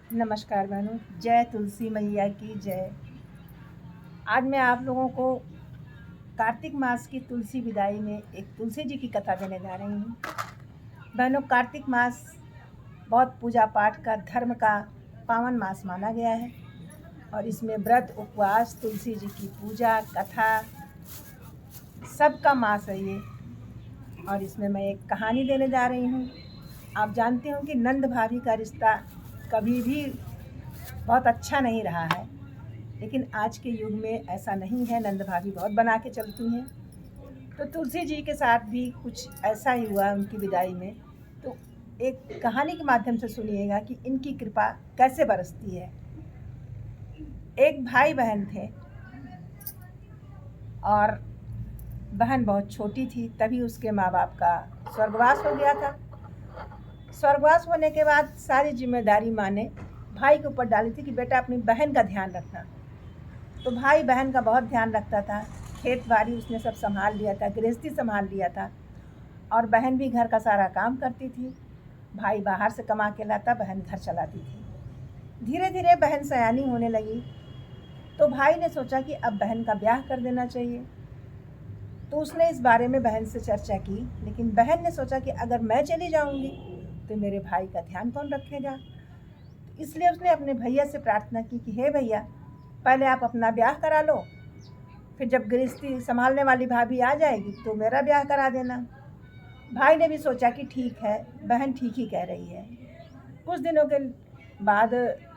नमस्कार बहनों, जय तुलसी मैया की जय। आज मैं आप लोगों को कार्तिक मास की तुलसी विदाई में एक तुलसी जी की कथा देने जा रही हूँ। बहनों, कार्तिक मास बहुत पूजा पाठ का, धर्म का पावन मास माना गया है और इसमें व्रत, उपवास, तुलसी जी की पूजा, कथा सबका मास है ये। और इसमें मैं एक कहानी देने जा रही हूँ। आप जानते हो कि नंद भाभी का रिश्ता कभी भी बहुत अच्छा नहीं रहा है, लेकिन आज के युग में ऐसा नहीं है। नंद भाभी बहुत बना के चलती हैं। तो तुलसी जी के साथ भी कुछ ऐसा ही हुआ उनकी विदाई में। तो एक कहानी के माध्यम से सुनिएगा कि इनकी कृपा कैसे बरसती है। एक भाई बहन थे और बहन बहुत छोटी थी, तभी उसके माँ बाप का स्वर्गवास हो गया था। स्वर्गवास होने के बाद सारी जिम्मेदारी माँ ने भाई के ऊपर डाली थी कि बेटा अपनी बहन का ध्यान रखना। तो भाई बहन का बहुत ध्यान रखता था। खेत बाड़ी उसने सब संभाल लिया था, गृहस्थी संभाल लिया था और बहन भी घर का सारा काम करती थी। भाई बाहर से कमा के लाता, बहन घर चलाती थी। धीरे धीरे बहन सयानी होने लगी तो भाई ने सोचा कि अब बहन का ब्याह कर देना चाहिए। तो उसने इस बारे में बहन से चर्चा की, लेकिन बहन ने सोचा कि अगर मैं चली जाऊंगी तो मेरे भाई का ध्यान कौन रखेगा। इसलिए उसने अपने भैया से प्रार्थना की कि हे भैया, पहले आप अपना ब्याह करा लो, फिर जब गृहस्थी संभालने वाली भाभी आ जाएगी तो मेरा ब्याह करा देना। भाई ने भी सोचा कि ठीक है, बहन ठीक ही कह रही है। कुछ दिनों के बाद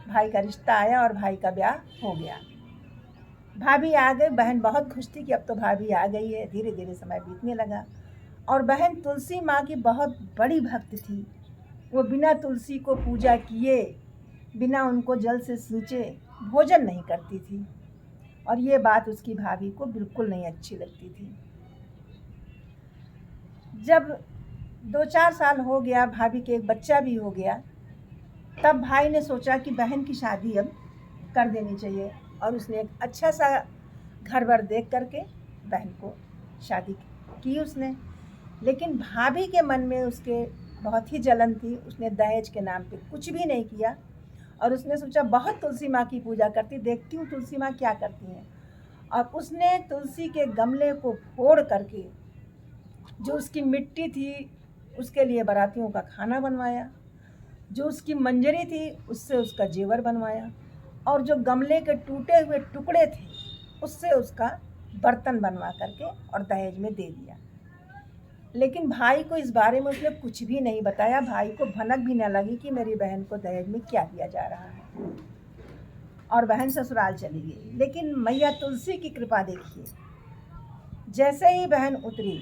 भाई का रिश्ता आया और भाई का ब्याह हो गया। भाभी आ गई, बहन बहुत खुश थी कि अब तो भाभी आ गई है। धीरे धीरे समय बीतने लगा और बहन तुलसी माँ की बहुत बड़ी भक्त थी। वो बिना तुलसी को पूजा किए, बिना उनको जल से सींचे भोजन नहीं करती थी और ये बात उसकी भाभी को बिल्कुल नहीं अच्छी लगती थी। जब 2-4 साल हो गया, भाभी के एक बच्चा भी हो गया, तब भाई ने सोचा कि बहन की शादी अब कर देनी चाहिए और उसने एक अच्छा सा घर वर देख करके बहन को शादी की उसने। लेकिन भाभी के मन में उसके बहुत ही जलन थी। उसने दहेज के नाम पे कुछ भी नहीं किया और उसने सोचा बहुत तुलसी माँ की पूजा करती, देखती हूँ तुलसी माँ क्या करती हैं। और उसने तुलसी के गमले को फोड़ करके जो उसकी मिट्टी थी उसके लिए बारातियों का खाना बनवाया, जो उसकी मंजरी थी उससे उसका जेवर बनवाया और जो गमले के टूटे हुए टुकड़े थे उससे उसका बर्तन बनवा करके और दहेज में दे दिया। लेकिन भाई को इस बारे में उसने कुछ भी नहीं बताया। भाई को भनक भी न लगी कि मेरी बहन को दहेज में क्या दिया जा रहा है और बहन ससुराल चली गई। लेकिन मैया तुलसी की कृपा देखिए, जैसे ही बहन उतरी,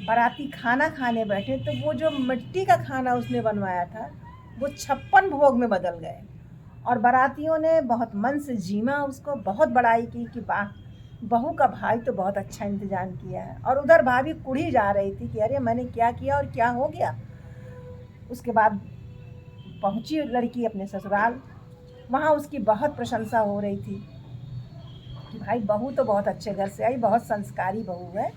बाराती खाना खाने बैठे तो वो जो मिट्टी का खाना उसने बनवाया था वो 56 भोग में बदल गए और बारातियों ने बहुत मन से जीमा उसको, बहुत बड़ाई की कि वाह, बहू का भाई तो बहुत अच्छा इंतजाम किया है। और उधर भाभी कुढ़ी जा रही थी कि अरे मैंने क्या किया और क्या हो गया। उसके बाद पहुंची लड़की अपने ससुराल, वहाँ उसकी बहुत प्रशंसा हो रही थी कि भाई बहू तो बहुत अच्छे घर से आई, बहुत संस्कारी बहू है।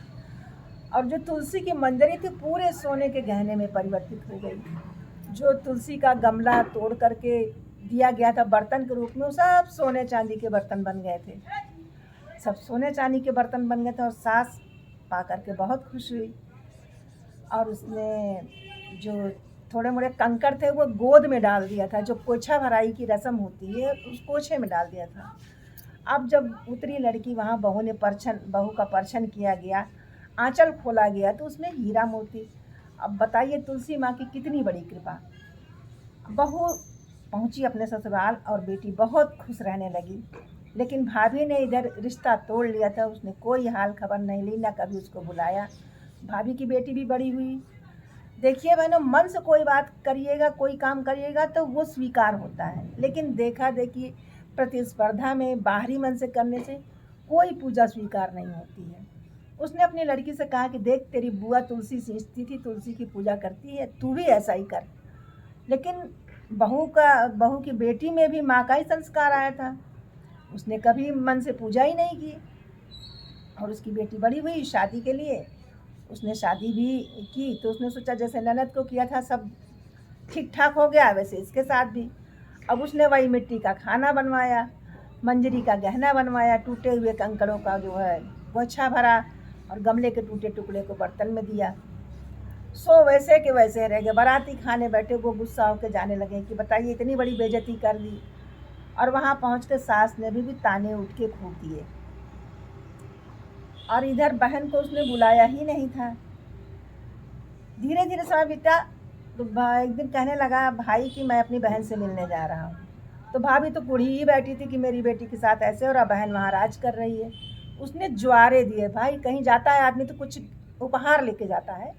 और जो तुलसी की मंजरी थी पूरे सोने के गहने में परिवर्तित हो गई। जो तुलसी का गमला तोड़ करके दिया गया था बर्तन के रूप में, वो सब सोने चांदी के बर्तन बन गए थे। सब सोने चांदी के बर्तन बन गए थे और सास पा करके बहुत खुश हुई और उसने जो थोड़े मोड़े कंकड़ थे वो गोद में डाल दिया था। जो पोछा भराई की रस्म होती है उस पोछे में डाल दिया था। अब जब उतरी लड़की, वहाँ बहू का परछन किया गया, आंचल खोला गया तो उसमें हीरा मोती। अब बताइए तुलसी माँ की कितनी बड़ी कृपा। बहू पहुँची अपने ससुराल और बेटी बहुत खुश रहने लगी। लेकिन भाभी ने इधर रिश्ता तोड़ लिया था। उसने कोई हाल खबर नहीं ली, ना कभी उसको बुलाया। भाभी की बेटी भी बड़ी हुई। देखिए बहनों, मन से कोई बात करिएगा, कोई काम करिएगा तो वो स्वीकार होता है, लेकिन देखा देखी प्रतिस्पर्धा में बाहरी मन से करने से कोई पूजा स्वीकार नहीं होती है। उसने अपनी लड़की से कहा कि देख, तेरी बुआ तुलसी सींचती थी, तुलसी की पूजा करती है, तू भी ऐसा ही कर। लेकिन बहू की बेटी में भी माँ का ही संस्कार आया था। उसने कभी मन से पूजा ही नहीं की और उसकी बेटी बड़ी हुई शादी के लिए। उसने शादी भी की तो उसने सोचा जैसे ननद को किया था सब ठीक ठाक हो गया, वैसे इसके साथ भी। अब उसने वही मिट्टी का खाना बनवाया, मंजरी का गहना बनवाया, टूटे हुए कंकड़ों का जो है गोछा भरा और गमले के टूटे टुकड़े को बर्तन में दिया। सो वैसे के वैसे रह गए। बाराती खाने बैठे, वो गुस्सा होकर जाने लगे कि बताइए इतनी बड़ी बेइज्जती कर दी। और वहाँ पहुँच के सास ने भी ताने उठ के खूब दिए। और इधर बहन को उसने बुलाया ही नहीं था। धीरे धीरे समय बीता तो एक दिन कहने लगा भाई कि मैं अपनी बहन से मिलने जा रहा हूँ। तो भाभी तो कुड़ी ही बैठी थी कि मेरी बेटी के साथ ऐसे और बहन वहाँ राज कर रही है। उसने ज्वारे दिए। भाई कहीं जाता है आदमी तो कुछ उपहार लेके जाता है,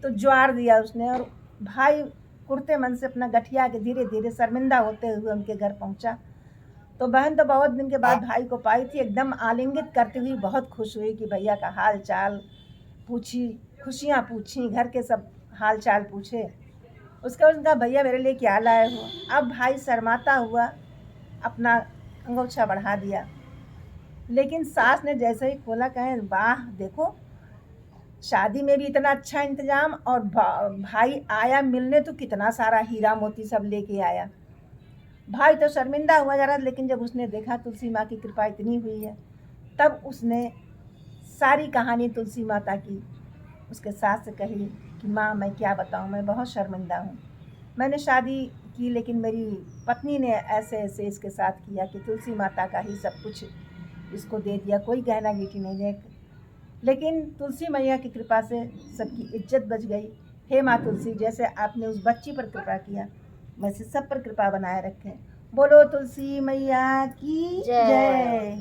तो ज्वार दिया उसने। और भाई कुर्ते मन से अपना गठिया के धीरे धीरे शर्मिंदा होते हुए उनके घर पहुँचा। तो बहन तो बहुत दिन के बाद भाई को पाई थी, एकदम आलिंगित करती हुई बहुत खुश हुई कि भैया का हाल चाल पूछी, खुशियाँ पूछी, घर के सब हाल चाल पूछे। उसके बाद उनका भैया मेरे लिए क्या लाए हो। अब भाई शर्माता हुआ अपना अंगोछा बढ़ा दिया। लेकिन सास ने जैसे ही खोला, कहे वाह देखो शादी में भी इतना अच्छा इंतजाम, और भाई आया मिलने तो कितना सारा हीरा मोती सब लेके आया। भाई तो शर्मिंदा हुआ जा रहा, लेकिन जब उसने देखा तुलसी माँ की कृपा इतनी हुई है, तब उसने सारी कहानी तुलसी माता की उसके सास से कही कि माँ मैं क्या बताऊँ, मैं बहुत शर्मिंदा हूँ। मैंने शादी की लेकिन मेरी पत्नी ने ऐसे ऐसे इसके साथ किया कि तुलसी माता का ही सब कुछ इसको दे दिया, कोई गहना गीटी नहीं दे। लेकिन तुलसी मैया की कृपा से सबकी इज्जत बच गई। हे माँ तुलसी, जैसे आपने उस बच्ची पर कृपा किया वैसे सब पर कृपा बनाए रखें। बोलो तुलसी मैया की जय।